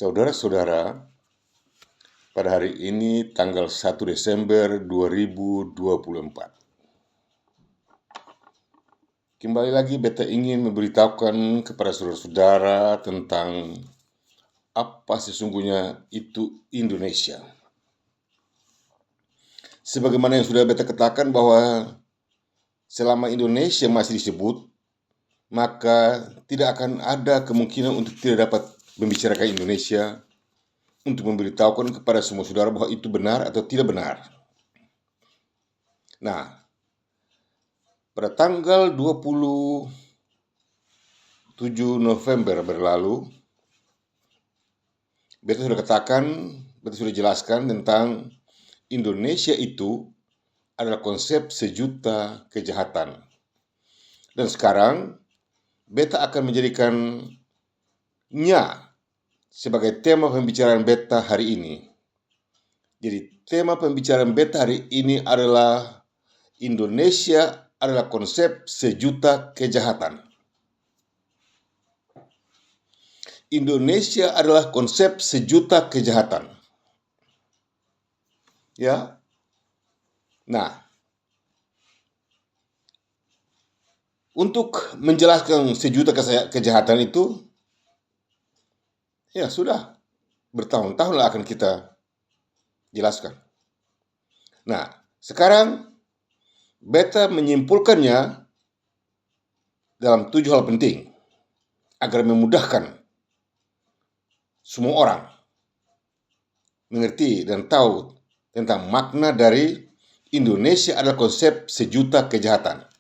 Saudara-saudara, pada hari ini tanggal 1 Desember 2024. Kembali lagi beta ingin memberitahukan kepada saudara-saudara tentang apa sesungguhnya itu Indonesia. Sebagaimana yang sudah beta katakan bahwa selama Indonesia masih disebut, maka tidak akan ada kemungkinan untuk tidak dapat membicarakan Indonesia, untuk memberitahukan kepada semua saudara bahwa itu benar atau tidak benar. Nah, pada tanggal 27 November berlalu, beta sudah katakan, beta sudah jelaskan tentang Indonesia itu adalah konsep sejuta kejahatan. Dan sekarang, beta akan menjadikannya sebagai tema pembicaraan beta hari ini. Jadi, tema pembicaraan beta hari ini adalah Indonesia adalah konsep sejuta kejahatan. Indonesia adalah konsep sejuta kejahatan. Ya. Nah, untuk menjelaskan sejuta kejahatan itu, ya sudah bertahun-tahun lah akan kita jelaskan. Nah, sekarang beta menyimpulkannya dalam 7 hal penting agar memudahkan semua orang mengerti dan tahu tentang makna dari Indonesia adalah konsep sejuta kejahatan.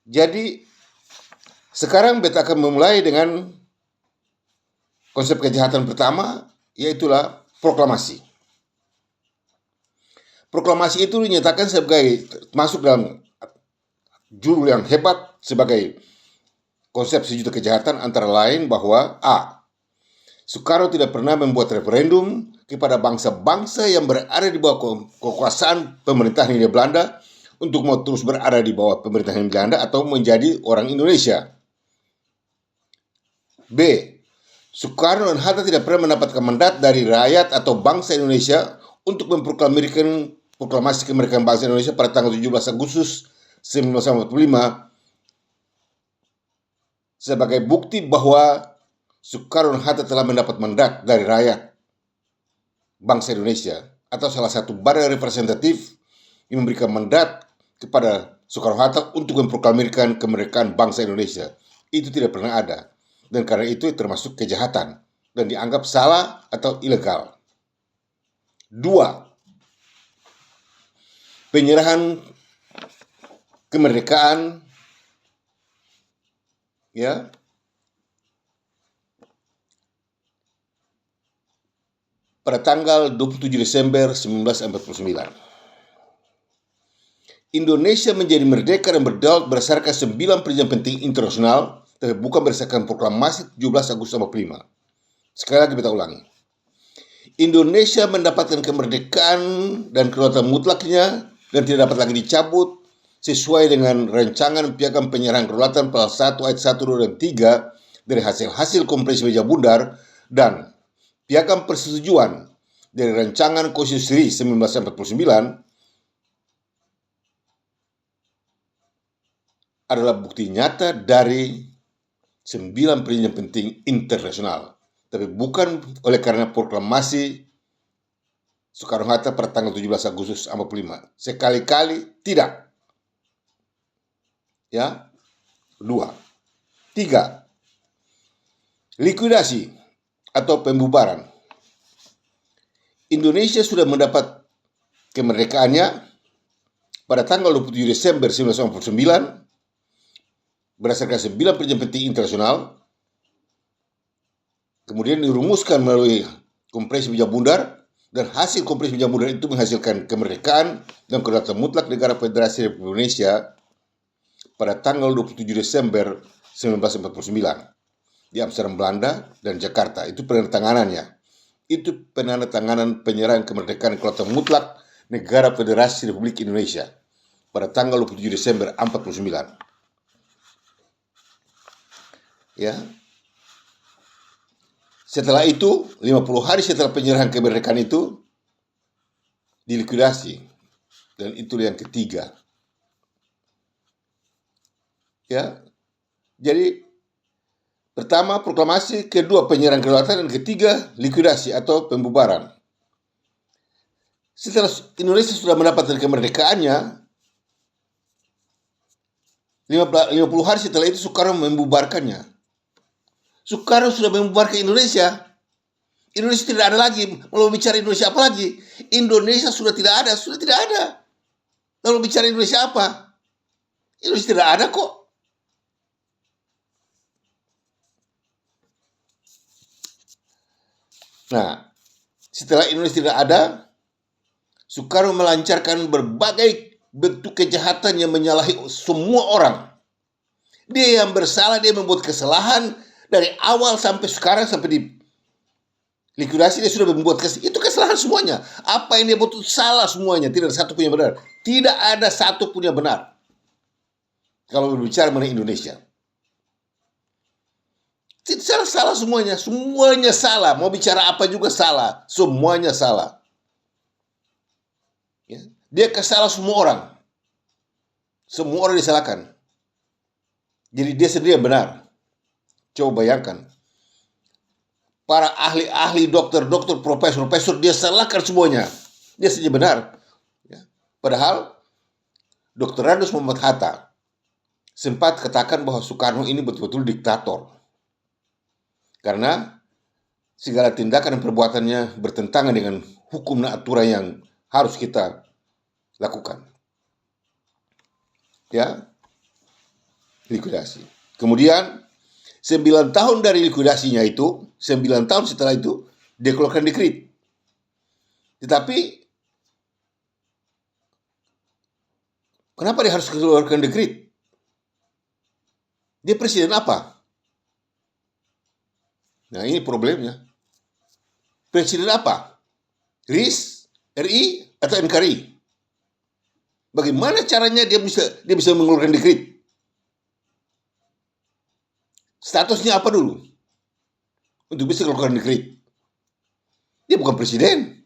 Jadi, sekarang beta akan memulai dengan konsep kejahatan pertama, yaitulah proklamasi. Proklamasi itu dinyatakan sebagai masuk dalam judul yang hebat sebagai konsep sejuta kejahatan, antara lain bahwa Soekarno tidak pernah membuat referendum kepada bangsa-bangsa yang berada di bawah kekuasaan pemerintahan Hindia Belanda untuk mau terus berada di bawah pemerintahan Belanda atau menjadi orang Indonesia. B. Soekarno dan Hatta tidak pernah mendapatkan mandat dari rakyat atau bangsa Indonesia untuk memproklamirkan proklamasi kemerdekaan bangsa Indonesia pada tanggal 17 Agustus 1945 sebagai bukti bahwa Soekarno dan Hatta telah mendapat mandat dari rakyat bangsa Indonesia atau salah satu badan representatif yang memberikan mandat kepada Soekarno-Hatta untuk memproklamirkan kemerdekaan bangsa Indonesia. Itu tidak pernah ada, dan karena itu termasuk kejahatan dan dianggap salah atau ilegal. 2. Penyerahan kemerdekaan pada tanggal 27 Desember 1949. Indonesia menjadi merdeka dan berdaulat berdasarkan 9 perjanjian penting internasional, tapi bukan berdasarkan proklamasi 17 Agustus 1945. Sekali lagi kita ulangi. Indonesia mendapatkan kemerdekaan dan kedaulatan mutlaknya dan tidak dapat lagi dicabut sesuai dengan rancangan Piagam Penyerahan Kedaulatan pasal 1 ayat 1, 2, dan 3 dari hasil Konferensi Meja Bundar dan Piagam Persetujuan dari Rancangan Konstitusi 1949 adalah bukti nyata dari 9 perjanjian penting internasional, tapi bukan oleh karena proklamasi Soekarno-Hatta pada tanggal 17 Agustus 1945. Sekali-kali tidak. Ya. 2. 3. Likuidasi atau pembubaran. Indonesia sudah mendapat kemerdekaannya pada tanggal 27 Desember 1949 berdasarkan 9 perjanjian penting internasional, kemudian dirumuskan melalui Konferensi Meja Bundar, dan hasil Konferensi Meja Bundar itu menghasilkan kemerdekaan dan kedaulatan mutlak negara Federasi Republik Indonesia pada tanggal 27 Desember 1949 di Amsterdam, Belanda, dan Jakarta. Itu penandatanganannya. Itu penandatanganan penyerahan kemerdekaan dan kedaulatan mutlak negara Federasi Republik Indonesia pada tanggal 27 Desember 1949. Ya. Setelah itu, 50 hari setelah penyerahan kemerdekaan itu dilikuidasi. Dan itu yang ketiga. Ya. Jadi pertama proklamasi, kedua penyerahan kedaulatan, dan ketiga likuidasi atau pembubaran. Setelah Indonesia sudah mendapatkan kemerdekaannya, 50 hari setelah itu Soekarno membubarkannya. Soekarno sudah membubarkan Indonesia. Indonesia tidak ada lagi. Lalu bicara Indonesia apa lagi? Indonesia sudah tidak ada. Lalu bicara Indonesia apa? Indonesia tidak ada kok. Nah, setelah Indonesia tidak ada, Soekarno melancarkan berbagai bentuk kejahatan yang menyalahi semua orang. Dia yang bersalah, dia membuat kesalahan dari awal sampai sekarang, sampai di likuidasi dia sudah membuat itu kesalahan semuanya. Apa yang dia buat salah semuanya, tidak ada satu pun yang benar. Tidak ada satu pun yang benar. Kalau berbicara mengenai Indonesia, salah semuanya salah. Mau bicara apa juga salah, semuanya salah. Ya. Dia kesalah semua orang disalahkan. Jadi dia sendiri yang benar. Coba bayangkan, para ahli-ahli, dokter, profesor dia salahkan semuanya. Dia saja benar. Ya. Padahal Dr. Randus Muhammad Hatta sempat katakan bahwa Soekarno ini betul-betul diktator. Karena segala tindakan dan perbuatannya bertentangan dengan hukum dan aturan yang harus kita lakukan. Ya, likuidasi. Kemudian 9 tahun dari likuidasinya itu, 9 tahun setelah itu dia keluarkan dekret. Tetapi kenapa dia harus keluarkan dekret? Dia presiden apa? Nah, ini problemnya. Presiden apa? RIS, RI, atau NKRI? Bagaimana caranya dia bisa mengeluarkan dekret? Statusnya apa dulu untuk bisa mengeluarkan dekret? Dia bukan presiden.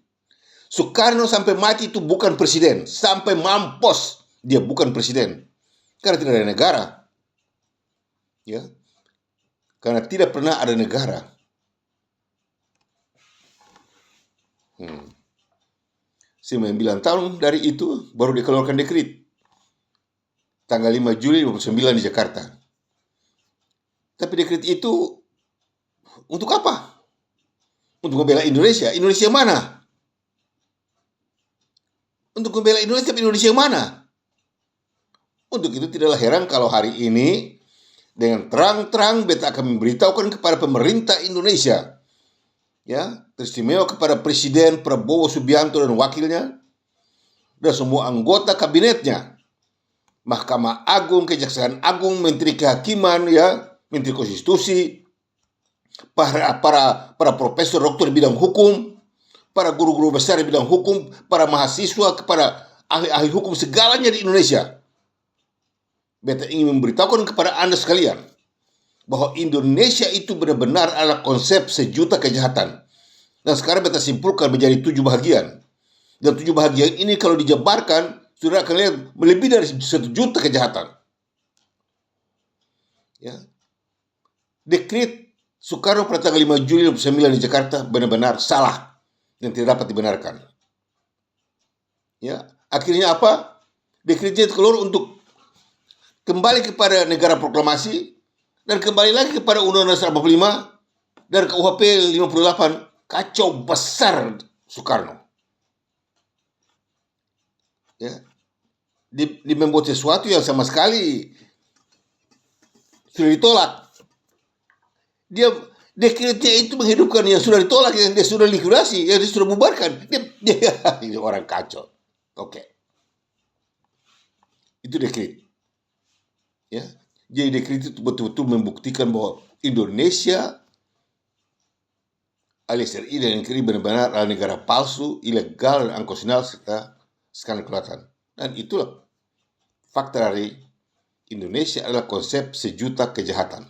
Soekarno sampai mati itu bukan presiden. Sampai mampus dia bukan presiden. Karena tidak ada negara. Ya. Karena tidak pernah ada negara. 9 tahun dari itu baru dikeluarkan dekret. Tanggal 5 Juli 1959 di Jakarta. Tapi dekret itu untuk apa? Untuk membela Indonesia. Indonesia mana? Untuk membela Indonesia, tapi Indonesia mana? Untuk itu tidaklah heran kalau hari ini dengan terang-terang beta akan memberitahukan kepada pemerintah Indonesia, ya, teristimewa kepada Presiden Prabowo Subianto dan wakilnya, dan semua anggota kabinetnya, Mahkamah Agung, Kejaksaan Agung, Menteri Kehakiman, ya, Menteri Konstitusi, para profesor doktor di bidang hukum, para guru-guru besar di bidang hukum, para mahasiswa, kepada ahli-ahli hukum segalanya di Indonesia. Beta ingin memberitahukan kepada Anda sekalian bahwa Indonesia itu benar-benar adalah konsep sejuta kejahatan. Dan sekarang beta simpulkan menjadi 7 bahagian. Dan 7 bahagian ini kalau dijabarkan, sudah akan lihat lebih dari 1 juta kejahatan. Ya. Dekret Soekarno pada tanggal 5 Juli 1959 di Jakarta benar-benar salah dan tidak dapat dibenarkan. Ya, akhirnya apa? Dekretnya keluar untuk kembali kepada negara proklamasi dan kembali lagi kepada Undang-Undang 45 dan KUHP 58. Kacau besar Soekarno. Ya. Di membuat sesuatu yang sama sekali sudah ditolak. Dekretnya itu menghidupkan yang sudah ditolak, yang dia sudah likuidasi, yang dia sudah bubarkan. Ini orang kacau. Oke. Itu dekret. Ya. Jadi dekret itu betul-betul membuktikan bahwa Indonesia alias RI dan NKRI benar-benar adalah negara palsu, ilegal, dan unconstitusional serta skandal kelihatan. Dan itulah fakta dari Indonesia adalah konsep sejuta kejahatan.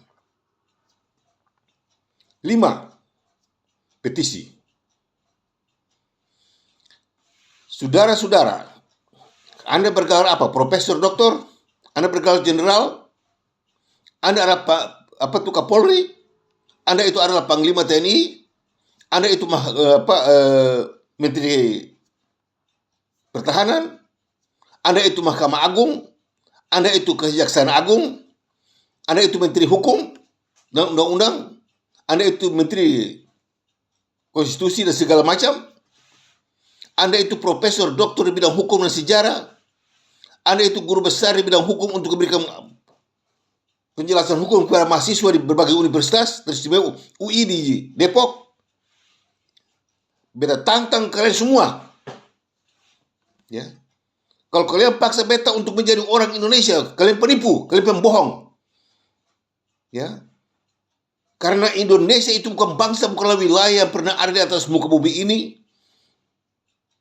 5. Petisi. Saudara-saudara, Anda bergelar apa? Profesor, doktor? Anda bergelar jenderal? Anda adalah Kapolri? Anda itu adalah Panglima TNI? Anda itu Menteri Pertahanan? Anda itu Mahkamah Agung? Anda itu Kejaksaan Agung? Anda itu Menteri Hukum dan Undang-Undang? Anda itu Menteri Konstitusi dan segala macam? Anda itu profesor, doktor di bidang hukum dan sejarah? Anda itu guru besar di bidang hukum untuk memberikan penjelasan hukum kepada mahasiswa di berbagai universitas, teristimewa UI di Depok? Beta tantang kalian semua. Ya. Kalau kalian paksa beta untuk menjadi orang Indonesia, kalian penipu, kalian pembohong. Ya. Karena Indonesia itu bukan bangsa, bukanlah wilayah yang pernah ada di atas muka bumi ini,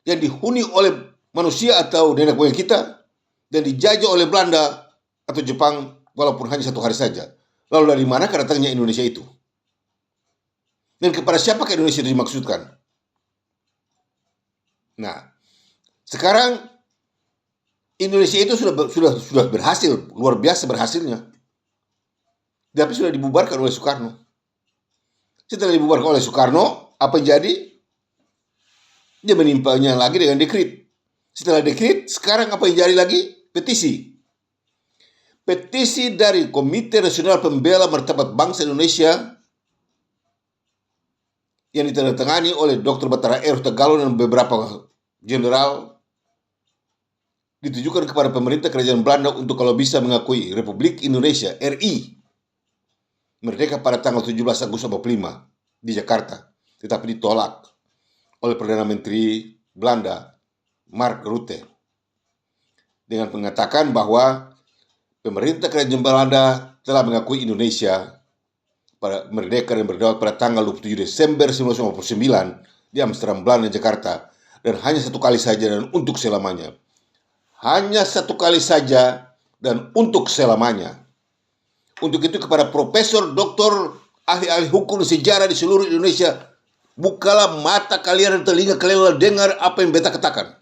yang dihuni oleh manusia atau nenek moyang kita, dan dijajah oleh Belanda atau Jepang walaupun hanya 1 hari saja. Lalu dari mana datangnya Indonesia itu? Dan kepada siapakah Indonesia itu dimaksudkan? Nah, sekarang Indonesia itu sudah berhasil, luar biasa berhasilnya. Tapi sudah dibubarkan oleh Soekarno. Setelah dibubarkan oleh Soekarno, apa yang jadi? Dia menimpanya lagi dengan dekret. Setelah dekret, sekarang apa yang jadi lagi? Petisi. Petisi dari Komite Nasional Pembela Martabat Bangsa Indonesia yang ditandatangani oleh Dr. Batara R. Hutagalung dan beberapa jenderal, ditujukan kepada pemerintah kerajaan Belanda untuk kalau bisa mengakui Republik Indonesia RI merdeka pada tanggal 17 Agustus 1945 di Jakarta, tetapi ditolak oleh Perdana Menteri Belanda Mark Rutte dengan mengatakan bahwa pemerintah kerajaan Belanda telah mengakui Indonesia pada merdeka dan berdaulat pada tanggal 27 Desember 1949 di Amsterdam, Belanda, Jakarta, dan hanya 1 kali saja dan untuk selamanya. Hanya 1 kali saja dan untuk selamanya. Untuk itu kepada profesor, doktor, ahli-ahli hukum dan sejarah di seluruh Indonesia, bukalah mata kalian dan telinga kalian dengar apa yang beta katakan.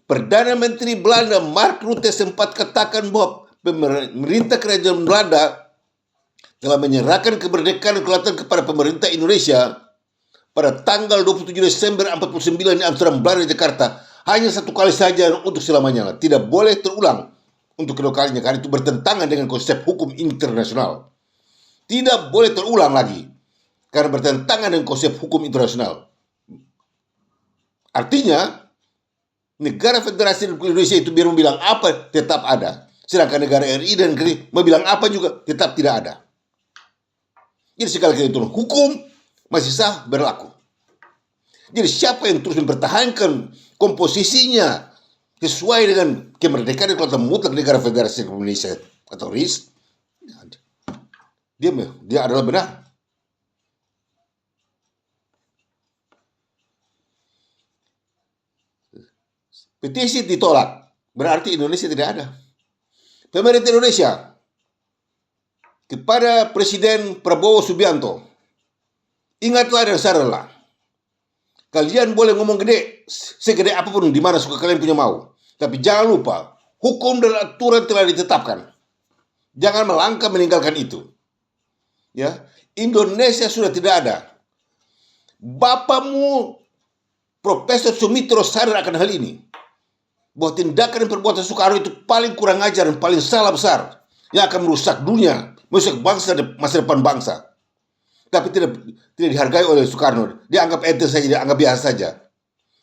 Perdana Menteri Belanda Mark Rutte sempat katakan bahwa pemerintah kerajaan Belanda telah menyerahkan kemerdekaan dan kedaulatan kepada pemerintah Indonesia pada tanggal 27 Desember 1949 di Amsterdam, Belanda, Jakarta, hanya 1 kali saja untuk selamanya. Tidak boleh terulang untuk kedua kalinya, karena itu bertentangan dengan konsep hukum internasional. Tidak boleh terulang lagi, karena bertentangan dengan konsep hukum internasional. Artinya, negara Federasi Republik Indonesia itu biar bilang apa tetap ada. Sedangkan negara RI dan negeri mau bilang apa juga tetap tidak ada. Jadi segala ketentuan hukum masih sah berlaku. Jadi siapa yang terus mempertahankan komposisinya sesuai dengan kemerdekaan dan kedaulatan mutlak negara Federasi Republik Indonesia atau RIS, dia adalah benar. Petisi ditolak, berarti Indonesia tidak ada. Pemerintah Indonesia kepada Presiden Prabowo Subianto, ingatlah dan sadarlah. Kalian boleh ngomong gede, segede apapun di mana suka kalian punya mau. Tapi jangan lupa, hukum dan aturan telah ditetapkan. Jangan melangkah meninggalkan itu. Ya, Indonesia sudah tidak ada. Bapakmu Profesor Sumitro sadar akan hal ini. Bahwa tindakan dan perbuatan Soekarno itu paling kurang ajar dan paling salah besar yang akan merusak dunia, merusak bangsa dan masa depan bangsa. Tapi tidak dihargai oleh Soekarno. Dianggap enteng saja, dianggap biasa saja.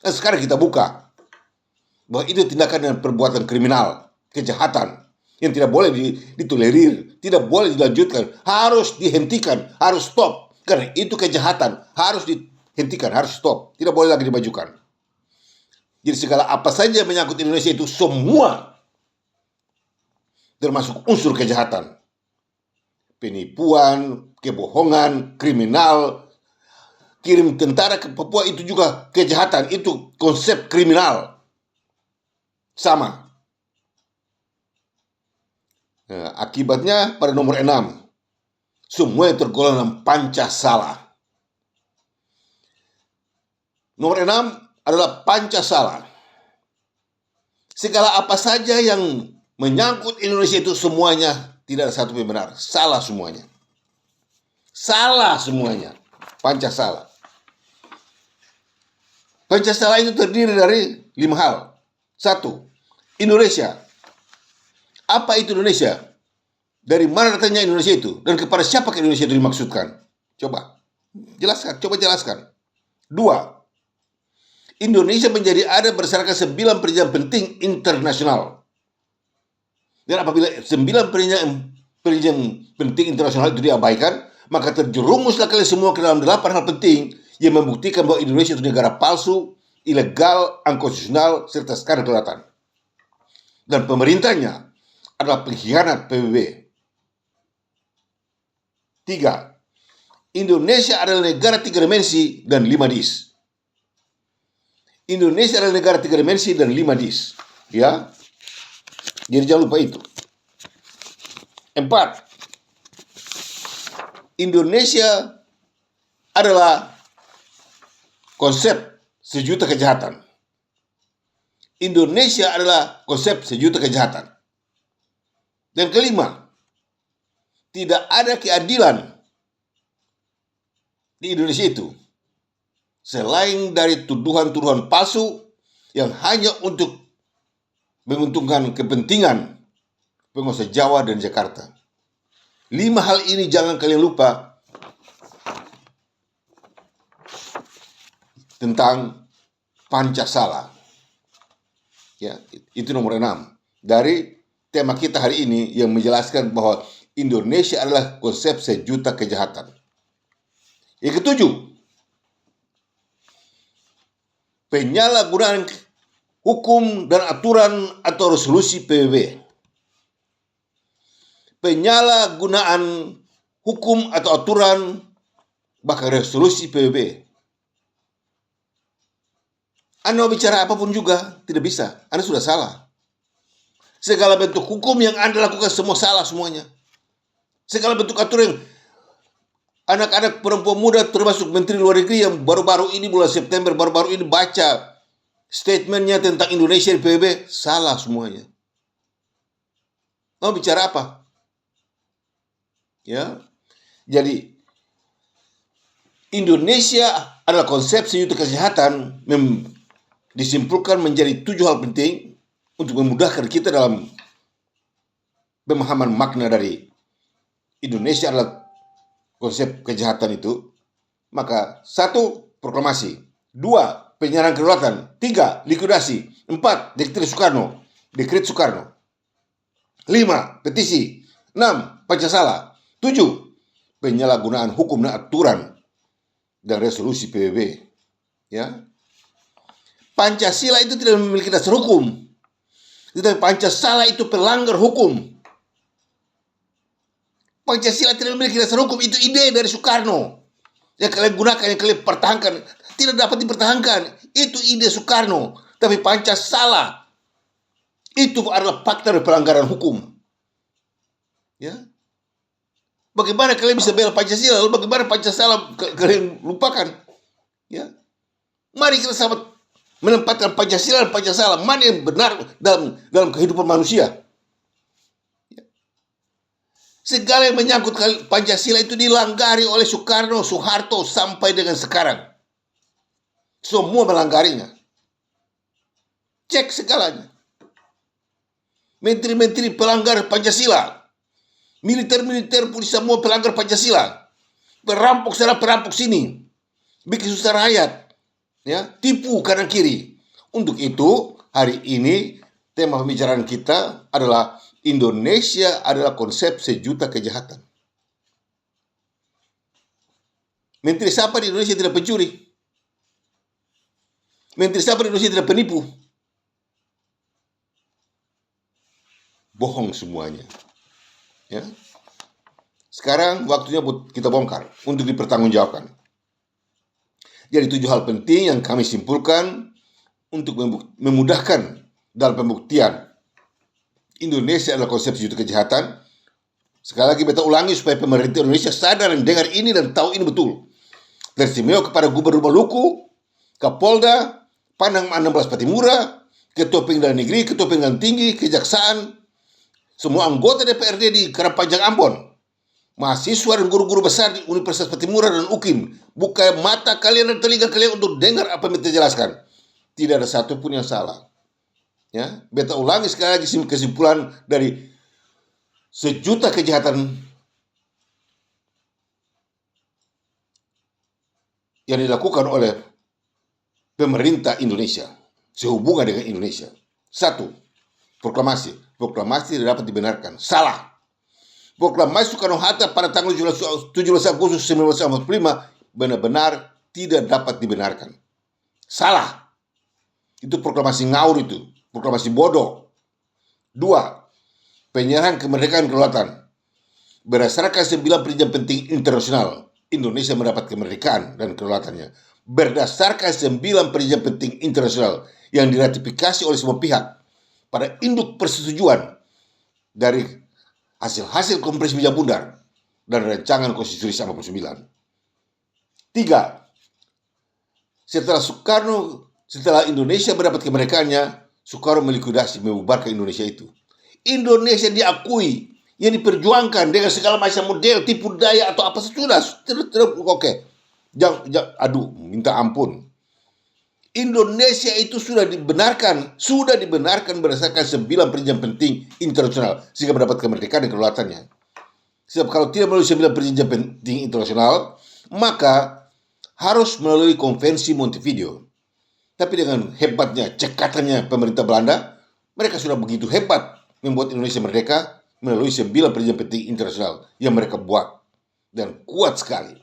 Dan sekarang kita buka bahwa itu tindakan dan perbuatan kriminal, kejahatan yang tidak boleh ditolerir, tidak boleh dilanjutkan, harus dihentikan, harus stop. Karena itu kejahatan, harus dihentikan, harus stop, tidak boleh lagi dimajukan. Jadi segala apa saja menyangkut Indonesia itu semua termasuk unsur kejahatan. Penipuan, kebohongan, kriminal, kirim tentara ke Papua itu juga kejahatan, itu konsep kriminal. Sama. Nah, akibatnya pada nomor 6, Semua yang tergolong dalam Pancasala. Nomor 6 adalah Pancasala. Segala apa saja yang menyangkut Indonesia itu semuanya tidak ada satu yang benar. Salah semuanya. Salah semuanya. Pancasala. Pancasala itu terdiri dari 5 hal. 1. Indonesia. Apa itu Indonesia? Dari mana datangnya Indonesia itu? Dan kepada siapa Indonesia itu dimaksudkan? Coba jelaskan. 2. Indonesia menjadi ada berdasarkan 9 perjanjian penting internasional. Dan apabila 9 perjanjian penting internasional itu diabaikan, maka terjerumuslah kalian semua ke dalam 8 hal penting yang membuktikan bahwa Indonesia itu negara palsu, ilegal, unkonstitusional, serta sekadar kelewatan. Dan pemerintahnya adalah pengkhianat PBB. 3. Indonesia adalah negara 3 dimensi dan 5 dis. Indonesia adalah negara 3 dimensi dan 5 dis. Ya. Jadi jangan lupa itu. 4. Indonesia adalah konsep sejuta kejahatan. Indonesia adalah konsep sejuta kejahatan. Dan kelima, tidak ada keadilan di Indonesia itu selain dari tuduhan-tuduhan palsu yang hanya untuk menguntungkan kepentingan penguasa Jawa dan Jakarta. 5 hal ini jangan kalian lupa tentang Pancasala. Ya, itu nomor 6 dari tema kita hari ini yang menjelaskan bahwa Indonesia adalah konsep sejuta kejahatan. Yang ketujuh, penyalahgunaan hukum dan aturan atau resolusi PBB. Penyalahgunaan hukum atau aturan bahkan resolusi PBB. Anda mau bicara apapun juga tidak bisa. Anda sudah salah. Segala bentuk hukum yang Anda lakukan semua salah semuanya. Segala bentuk aturan yang anak-anak perempuan muda termasuk Menteri Luar Negeri yang baru-baru ini bulan September baru-baru ini baca statementnya tentang Indonesia di PBB, salah semuanya. Mau bicara apa? Ya, jadi Indonesia adalah konsep sejuta kesehatan disimpulkan menjadi 7 hal penting untuk memudahkan kita dalam pemahaman makna dari Indonesia adalah konsep kejahatan itu. Maka 1. Proklamasi, 2. Penyiaran kedaulatan, 3. Likuidasi, 4. Dekret Soekarno, 5. Petisi, 6. Pancasala, 7. Penyalahgunaan hukum dan aturan dan resolusi PBB. Ya, Pancasila itu tidak memiliki dasar hukum, tetapi Pancasala itu pelanggar hukum. Pancasila tidak memiliki dasar hukum, itu ide dari Soekarno. Yang kalian gunakan, yang kalian pertahankan, tidak dapat dipertahankan. Itu ide Soekarno. Tapi Pancasala itu adalah fakta dari pelanggaran hukum. Ya, bagaimana kalian bisa bela Pancasila? Lalu bagaimana Pancasala kalian lupakan? Ya, mari kita sama menempatkan Pancasila dan Pancasala mana yang benar dalam kehidupan manusia. Segala yang menyangkut Pancasila itu dilanggari oleh Soekarno, Soeharto sampai dengan sekarang. Semua melanggarinya. Cek segalanya. Menteri-menteri pelanggar Pancasila. Militer-militer pun semua pelanggar Pancasila. Perampok sana, perampok sini. Bikin susah rakyat. Ya, tipu kanan kiri. Untuk itu, hari ini tema pembicaraan kita adalah Indonesia adalah konsep sejuta kejahatan. Menteri siapa di Indonesia tidak pencuri? Menteri siapa di Indonesia tidak penipu? Bohong semuanya. Ya. Sekarang waktunya buat kita bongkar untuk dipertanggungjawabkan. Jadi 7 hal penting yang kami simpulkan untuk memudahkan dalam pembuktian Indonesia adalah konsep sejuta kejahatan. Sekali lagi beta ulangi supaya pemerintah Indonesia sadar dan dengar ini dan tahu ini betul. Teristimewa kepada Gubernur Maluku, Kapolda, Panang 16 Patimura, Ketua Pengadilan Negeri, Ketua Pengadilan Tinggi, Kejaksaan, semua anggota DPRD di Karangpanjang Ambon, mahasiswa dan guru-guru besar di Universitas Patimura dan UKIM, buka mata kalian dan telinga kalian untuk dengar apa yang beta jelaskan. Tidak ada satupun yang salah. Ya, beta ulangi sekali lagi kesimpulan dari sejuta kejahatan yang dilakukan oleh pemerintah Indonesia sehubungan dengan Indonesia. Satu, proklamasi. Proklamasi tidak dapat dibenarkan. Salah. Proklamasi Soekarno-Hatta pada tanggal 17 Agustus 1945 benar-benar tidak dapat dibenarkan. Salah. Itu proklamasi ngawur itu. Proklamasi bodoh. Dua, penyerahan kemerdekaan kedaulatan. Berdasarkan 9 perjanjian penting internasional, Indonesia mendapat kemerdekaan dan kedaulatannya. Berdasarkan 9 perjanjian penting internasional yang diratifikasi oleh semua pihak pada induk persetujuan dari hasil-hasil Kongres Meja Bundar dan rancangan Konstitusi 59. Tiga, setelah Indonesia mendapat kemerdekaannya, Soekarno melikuidasi, membubarkan Indonesia itu. Indonesia diakui, yang diperjuangkan dengan segala macam model, tipu daya atau apa sudah oke. Jangan, aduh, minta ampun. Indonesia itu sudah dibenarkan berdasarkan 9 perjanjian penting internasional sehingga mendapat kemerdekaan dan kedaulatannya. Sebab kalau tidak melalui 9 perjanjian penting internasional, maka harus melalui Konvensi Montevideo. Tapi dengan hebatnya, cekatannya pemerintah Belanda, mereka sudah begitu hebat membuat Indonesia merdeka melalui 9 perjanjian penting internasional yang mereka buat dan kuat sekali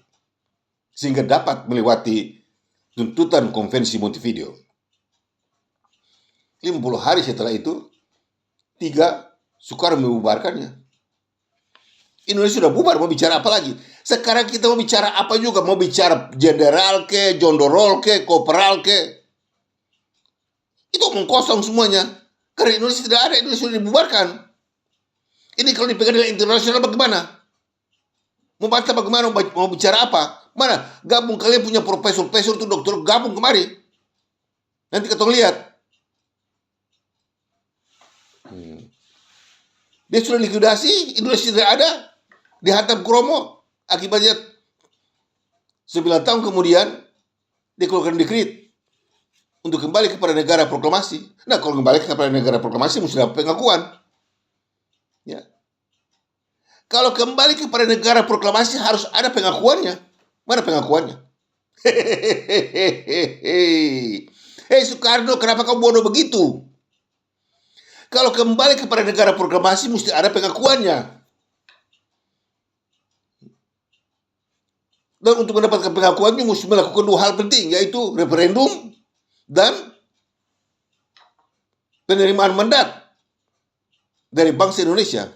sehingga dapat melewati tuntutan Konvensi Montevideo. 50 hari setelah itu, Soekarno membubarkannya. Indonesia sudah bubar, mau bicara apa lagi? Sekarang kita mau bicara apa juga? Mau bicara jenderal ke, jondorol ke, kopral ke? Itu omong kosong semuanya. Karena Indonesia tidak ada, Indonesia sudah dibubarkan. Ini kalau di pengadilan internasional bagaimana? Mau bantah bagaimana? Mau bicara apa? Mana? Gabung, kalian punya profesor-profesor itu, dokter, gabung kemari. Nanti kita lihat. Dia sudah likuidasi, Indonesia tidak ada. Dihantam Kromo. Akibatnya 9 tahun kemudian dikeluarkan dekret untuk kembali kepada negara proklamasi. Nah, kalau kembali kepada negara proklamasi mesti dapat pengakuan. Ya. Kalau kembali kepada negara proklamasi harus ada pengakuannya. Mana pengakuannya? Hei Soekarno, kenapa kau bodoh begitu? Kalau kembali kepada negara proklamasi mesti ada pengakuannya. Dan untuk mendapatkan pengakuannya mesti melakukan 2 hal penting, yaitu referendum dan penerimaan mandat dari bangsa Indonesia.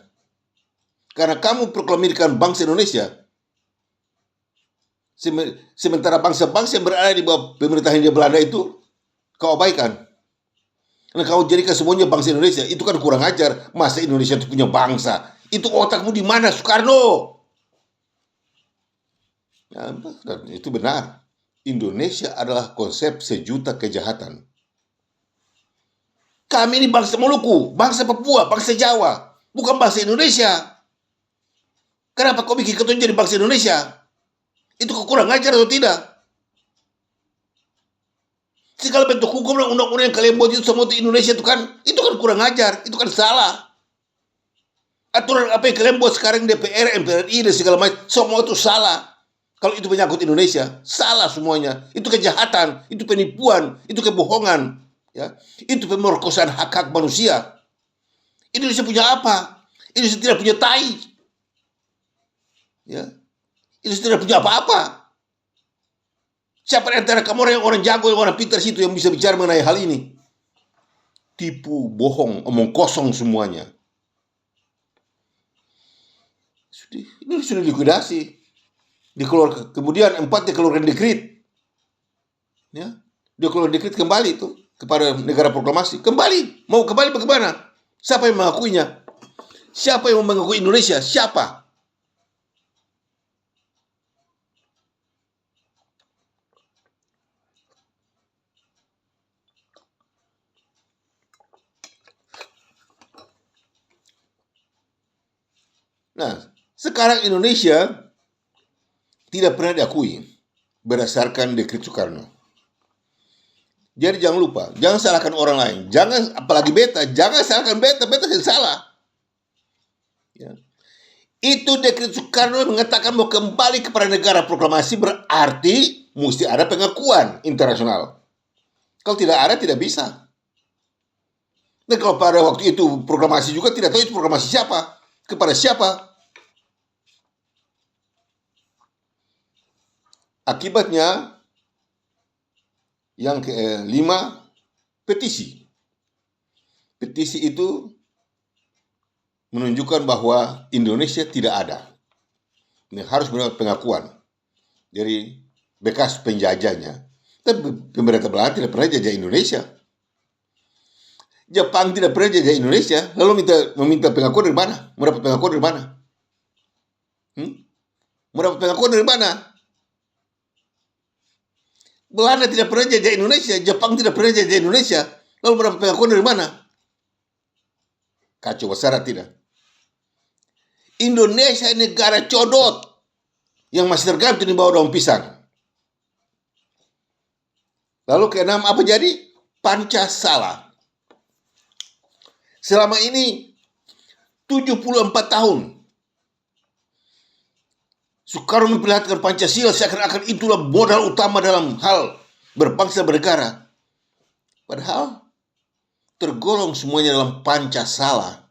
Karena kamu proklamirkan bangsa Indonesia, sementara bangsa-bangsa yang berada di bawah pemerintahan Hindia Belanda itu kau abaikan. Karena kau jadikan semuanya bangsa Indonesia. Itu kan kurang ajar. Masa Indonesia itu punya bangsa? Itu otakmu di mana, Soekarno? Ya, dan itu benar. Indonesia adalah konsep sejuta kejahatan. Kami ini bangsa Maluku, bangsa Papua, bangsa Jawa, bukan bangsa Indonesia. Kenapa kau bikin ketua jadi bangsa Indonesia? Itu kurang ajar atau tidak? Segala bentuk hukum dan undang-undang yang kalian buat itu semua itu Indonesia itu kan kurang ajar, itu kan salah. Aturan apa yang kalian buat sekarang DPR, MPRI dan segala macam, semua itu salah. Kalau itu menyangkut Indonesia, salah semuanya. Itu kejahatan, itu penipuan, itu kebohongan, ya. Itu pemerkosaan hak-hak manusia. Indonesia punya apa? Indonesia tidak punya tai. Ya. Indonesia tidak punya apa-apa. Siapa di antara kamu orang jago, orang pintar situ yang bisa bicara mengenai hal ini? Tipu, bohong, omong kosong semuanya. Ini sudah likuidasi. Kemudian 4 dikeluarkan dekret. Ya, dia keluar dekret kembali itu kepada negara proklamasi. Kembali, mau kembali bagaimana? Siapa yang mengakuinya? Siapa yang mengakui Indonesia? Siapa? Nah, sekarang Indonesia tidak pernah diakui berdasarkan dekret Soekarno. Jadi jangan lupa, jangan salahkan orang lain. Jangan, apalagi beta, jangan salahkan beta yang salah. Ya. Itu dekret Soekarno mengatakan mau kembali kepada negara proklamasi, berarti mesti ada pengakuan internasional. Kalau tidak ada, tidak bisa. Dan kalau pada waktu itu proklamasi juga tidak tahu itu proklamasi siapa, kepada siapa. Akibatnya yang kelima, petisi. Petisi itu menunjukkan bahwa Indonesia tidak ada. Ini harus mendapat pengakuan dari bekas penjajahnya. Tapi pemerintah Belanda tidak pernah jajah Indonesia. Jepang tidak pernah jajah Indonesia. Lalu meminta pengakuan dari mana? Mendapat pengakuan dari mana? Mendapat pengakuan dari mana? Belanda tidak pernah jajah Indonesia. Jepang tidak pernah jajah Indonesia. Lalu mendapat pengakuan dari mana? Kacau besar tidak? Indonesia negara codot yang masih tergantung di bawah daun pisang. Lalu keenam apa jadi? Pancasila. Selama ini 74 tahun Soekarno memperlihatkan Pancasila seakan-akan itulah modal utama dalam hal berbangsa bernegara. Padahal tergolong semuanya dalam Pancasila.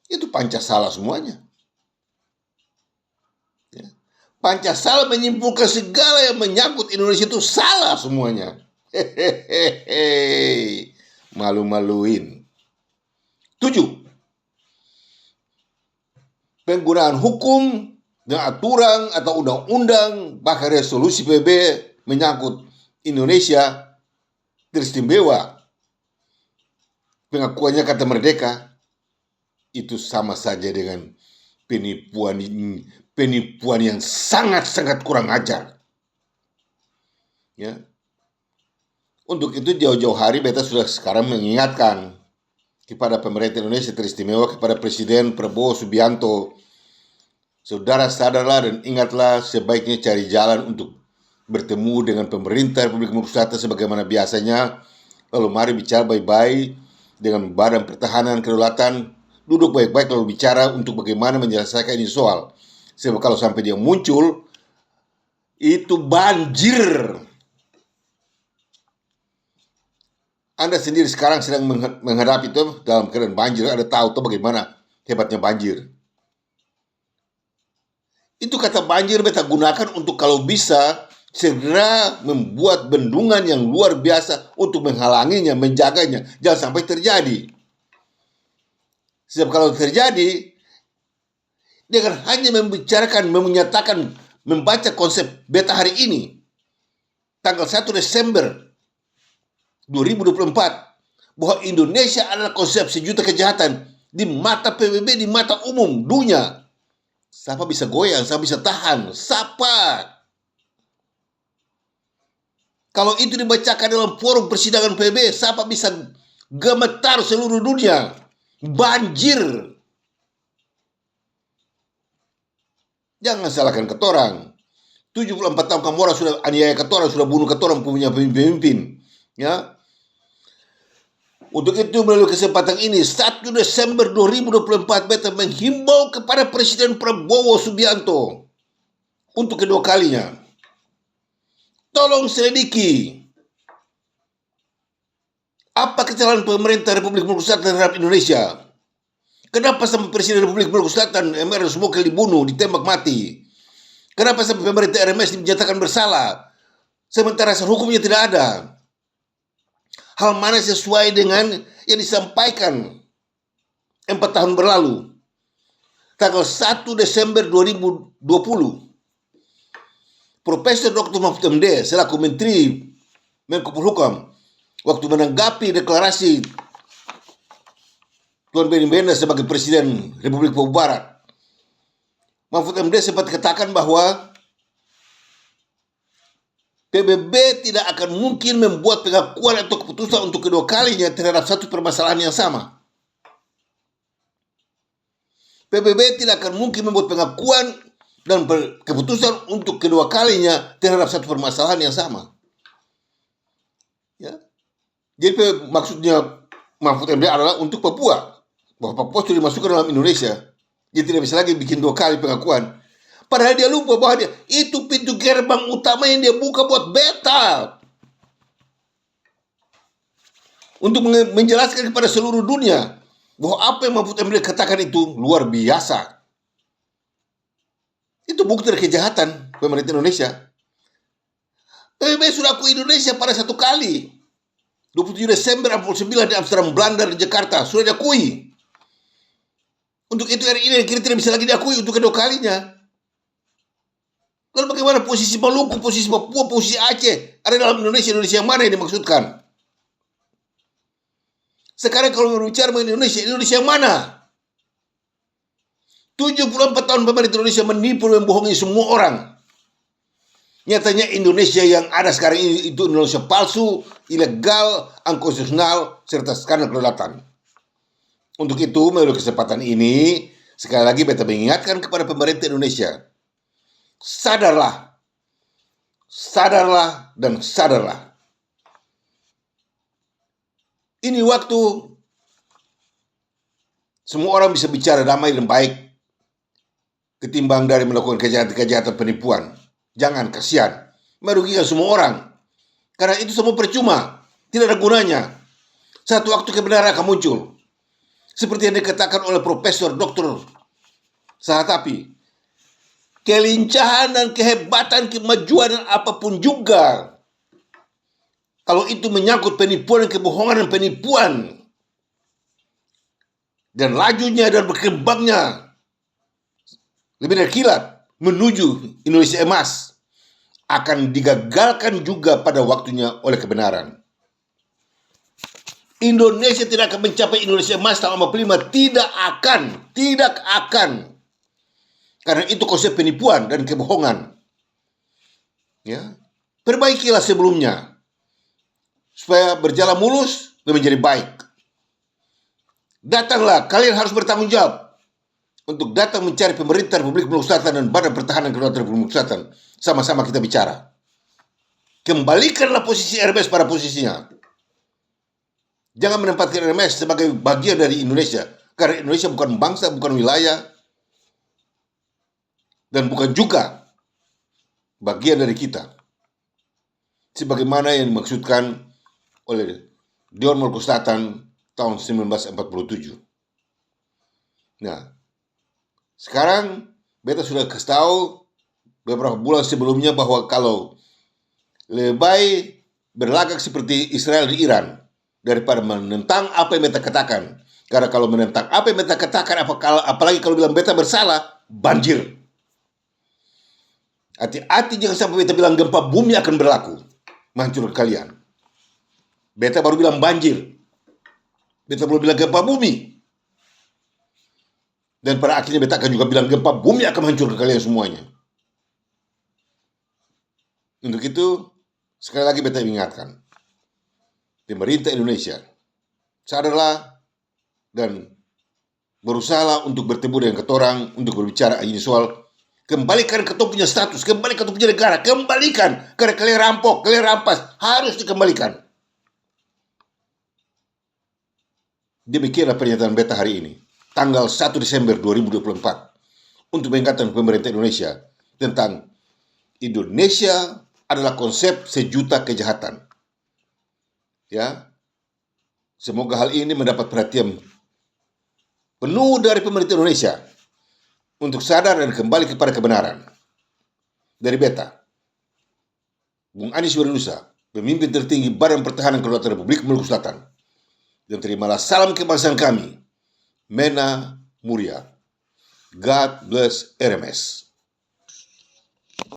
Itu Pancasila semuanya. Ya. Pancasila menyimpulkan segala yang menyangkut Indonesia itu salah semuanya. Hehehe, malu-maluin. 7. Penggunaan hukum dan aturan atau undang-undang bahkan resolusi PBB menyangkut Indonesia teristimewa. Pengakuannya kata merdeka itu sama saja dengan penipuan yang sangat-sangat kurang ajar. Ya. Untuk itu jauh-jauh hari beta sudah sekarang mengingatkan kepada pemerintah Indonesia teristimewa, kepada Presiden Prabowo Subianto, saudara sadarlah dan ingatlah sebaiknya cari jalan untuk bertemu dengan pemerintah Republik Maluku Selatan sebagaimana biasanya. Lalu mari bicara baik-baik dengan Badan Pertahanan Kedaulatan, duduk baik-baik lalu bicara untuk bagaimana menyelesaikan ini soal. Sebab kalau sampai dia muncul, itu banjir. Anda sendiri sekarang sedang menghadapi itu dalam keadaan banjir. Anda tahu tuh bagaimana hebatnya banjir. Itu kata banjir beta gunakan untuk kalau bisa segera membuat bendungan yang luar biasa untuk menghalanginya, menjaganya. Jangan sampai terjadi. Sebab kalau terjadi, dengan hanya membicarakan, menyatakan, membaca konsep beta hari ini, tanggal 1 Desember 2024, bahwa Indonesia adalah konsep sejuta kejahatan di mata PBB, di mata umum dunia. Siapa bisa goyang, siapa bisa tahan, siapa? Kalau itu dibacakan dalam forum persidangan PBB, siapa bisa gemetar seluruh dunia? Banjir. Jangan salahkan ketorang. 74 tahun kamu orang sudah aniaya ketorang, sudah bunuh ketorang punya pemimpin. Ya. Untuk itu melalui kesempatan ini 1 Desember 2024 beta menghimbau kepada Presiden Prabowo Subianto untuk kedua kalinya. Tolong selidiki apa kesalahan pemerintah Republik Maluku Selatan terhadap Indonesia. Kenapa sampai Presiden Republik Maluku Selatan MR Smokel dibunuh, ditembak mati? Kenapa sampai pemerintah RMS dinyatakan bersalah sementara asal hukumnya tidak ada? Hal mana sesuai dengan yang disampaikan 4 tahun berlalu. Tanggal 1 Desember 2020, Profesor Dr. Mahfud MD selaku Menteri Menko Polhukam waktu menanggapi deklarasi Tuan Benny Benda sebagai Presiden Republik Papua Barat, Mahfud MD sempat katakan bahwa PBB tidak akan mungkin membuat pengakuan atau keputusan untuk kedua kalinya terhadap satu permasalahan yang sama. PBB tidak akan mungkin membuat pengakuan dan keputusan untuk kedua kalinya terhadap satu permasalahan yang sama. Ya. Jadi maksudnya Mahfud MD adalah untuk Papua, bahwa Papua sudah dimasukkan dalam Indonesia. Dia tidak bisa lagi bikin dua kali pengakuan. Padahal dia lupa bahwa itu pintu gerbang utama yang dia buka buat beta. Untuk menjelaskan kepada seluruh dunia bahwa apa yang Mahfud MD katakan itu luar biasa. Itu bukti dari kejahatan pemerintah Indonesia. PBB sudah akui Indonesia pada satu kali. 27 Desember 1949 di Amsterdam, Belanda dan Jakarta. Sudah diakui. Untuk itu RI ini kira tidak bisa lagi diakui untuk kedua kalinya. Lalu bagaimana posisi Maluku, posisi Papua, posisi Aceh ada dalam Indonesia? Indonesia yang mana yang dimaksudkan? Sekarang kalau berbicara mengenai Indonesia, Indonesia yang mana? 74 tahun pemerintah Indonesia menipu dan membohongi semua orang. Nyatanya Indonesia yang ada sekarang ini itu Indonesia palsu, ilegal, unkonstitusional, serta skandal kedaulatan. Untuk itu, melalui kesempatan ini, sekali lagi beta mengingatkan kepada pemerintah Indonesia, sadarlah, sadarlah, dan sadarlah. Ini waktu semua orang bisa bicara damai dan baik, ketimbang dari melakukan kejahatan-kejahatan penipuan. Jangan, kasihan, merugikan semua orang. Karena itu semua percuma, tidak ada gunanya. Satu waktu kebenaran akan muncul. Seperti yang dikatakan oleh Profesor Dr. Sahatapi, kelincahan dan kehebatan, kemajuan dan apapun juga, kalau itu menyangkut penipuan dan kebohongan dan penipuan, dan lajunya dan berkembangnya lebih dari kilat menuju Indonesia emas, akan digagalkan juga pada waktunya oleh kebenaran. Indonesia tidak akan mencapai Indonesia emas tahun 45, tidak akan. Karena itu konsep penipuan dan kebohongan. Ya, perbaikilah sebelumnya supaya berjalan mulus dan menjadi baik. Datanglah, kalian harus bertanggung jawab untuk datang mencari pemerintah Republik Maluku Selatan dan Badan Pertahanan Kedaulatan Republik Maluku Selatan. Sama-sama kita bicara. Kembalikanlah posisi RMS pada posisinya. Jangan menempatkan RMS sebagai bagian dari Indonesia. Karena Indonesia bukan bangsa, bukan wilayah, dan bukan juga bagian dari kita. Sebagaimana yang dimaksudkan oleh Dewan Maluku Selatan tahun 1947. Nah, sekarang beta sudah kasih tahu beberapa bulan sebelumnya bahwa kalau lebih baik berlagak seperti Israel di Iran daripada menentang apa yang beta katakan. Karena kalau menentang apa yang beta katakan, apalagi kalau bilang beta bersalah, banjir. Hati-hati jangan sampai beta bilang gempa bumi akan berlaku, menghancurkan kalian. Beta baru bilang banjir. Beta belum bilang gempa bumi. Dan pada akhirnya beta akan juga bilang gempa bumi akan menghancurkan kalian semuanya. Untuk itu, sekali lagi beta ingatkan, pemerintah Indonesia, sadarlah dan berusahalah untuk bertemu dengan ketorang untuk berbicara ini soal kembalikan ketua punya status, kembalikan ketua punya negara, kembalikan. Karena kalian rampok, kalian rampas, harus dikembalikan. Demikianlah pernyataan beta hari ini, tanggal 1 Desember 2024, untuk mengingatkan pemerintah Indonesia tentang Indonesia adalah konsep sejuta kejahatan. Ya, semoga hal ini mendapat perhatian penuh dari pemerintah Indonesia untuk sadar dan kembali kepada kebenaran. Dari beta, Bung Anies Wiranusa, pemimpin tertinggi Badan Pertahanan Kedaulatan Republik Maluku Selatan. Dan terimalah salam kebangsaan kami, Mena Muria. God bless RMS.